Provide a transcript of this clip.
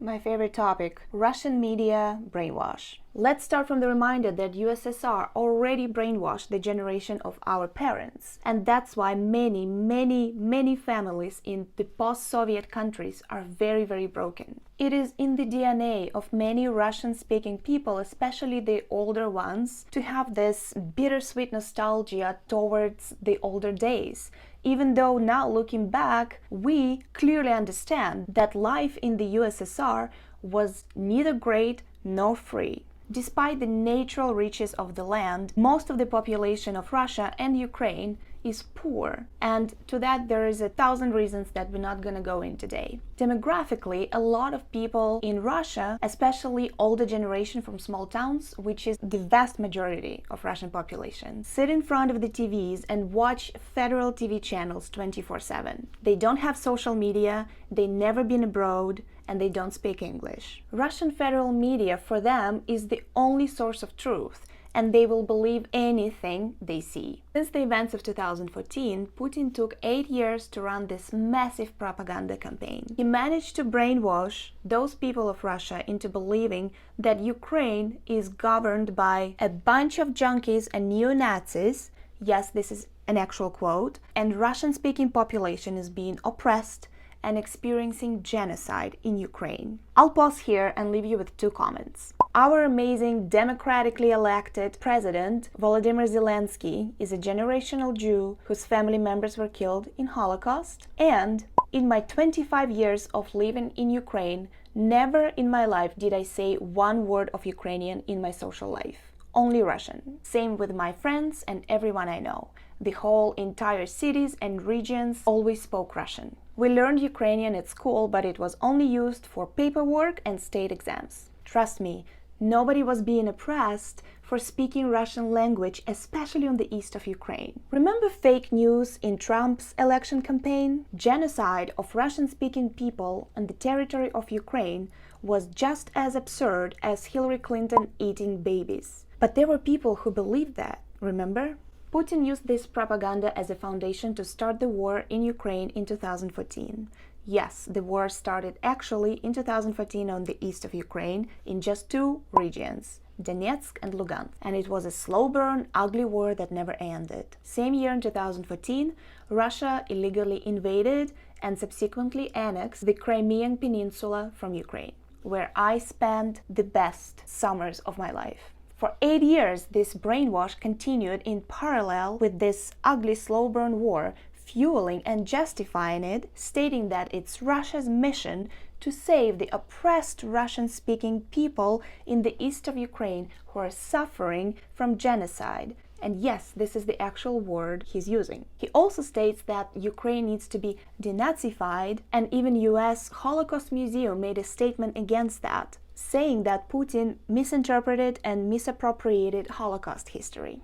My favorite topic, Russian media brainwash. Let's start from the reminder that USSR already brainwashed the generation of our parents. And that's why many families in the post-Soviet countries are very broken. It is in the DNA of many Russian-speaking people, especially the older ones, to have this bittersweet nostalgia towards the older days. Even though now looking back, we clearly understand that life in the USSR was neither great nor free. Despite the natural riches of the land, most of the population of Russia and Ukraine is poor, and to that there is 1,000 reasons that we're not going to go in today. Demographically, a lot of people in Russia, especially older generation from small towns, which is the vast majority of Russian population, sit in front of the TVs and watch federal TV channels 24/7. They don't have social media, they never been abroad, and they don't speak English. Russian federal media for them is the only source of truth, and they will believe anything they see. Since the events of 2014, Putin took 8 years to run this massive propaganda campaign. He managed to brainwash those people of Russia into believing that Ukraine is governed by a bunch of junkies and neo-Nazis. Yes, this is an actual quote. And Russian-speaking population is being oppressed and experiencing genocide in Ukraine. I'll pause here and leave you with 2 comments. Our amazing democratically elected president, Volodymyr Zelensky, is a generational Jew whose family members were killed in Holocaust. And in my 25 years of living in Ukraine, never in my life did I say one word of Ukrainian in my social life. Only Russian. Same with my friends and everyone I know. The whole entire cities and regions always spoke Russian. We learned Ukrainian at school, but it was only used for paperwork and state exams. Trust me, nobody was being oppressed for speaking Russian language, especially on the east of Ukraine. Remember fake news in Trump's election campaign? Genocide of Russian-speaking people on the territory of Ukraine was just as absurd as Hillary Clinton eating babies. But there were people who believed that, remember? Putin used this propaganda as a foundation to start the war in Ukraine in 2014. Yes, the war started actually in 2014 on the east of Ukraine in just 2 regions, Donetsk and Lugansk. And it was a slow burn, ugly war that never ended. Same year in 2014, Russia illegally invaded and subsequently annexed the Crimean Peninsula from Ukraine, where I spent the best summers of my life. For 8 years, this brainwash continued in parallel with this ugly slow burn war, fueling and justifying it, stating that it's Russia's mission to save the oppressed Russian-speaking people in the east of Ukraine who are suffering from genocide. And yes, this is the actual word he's using. He also states that Ukraine needs to be denazified, and even US Holocaust Museum made a statement against that, saying that Putin misinterpreted and misappropriated Holocaust history.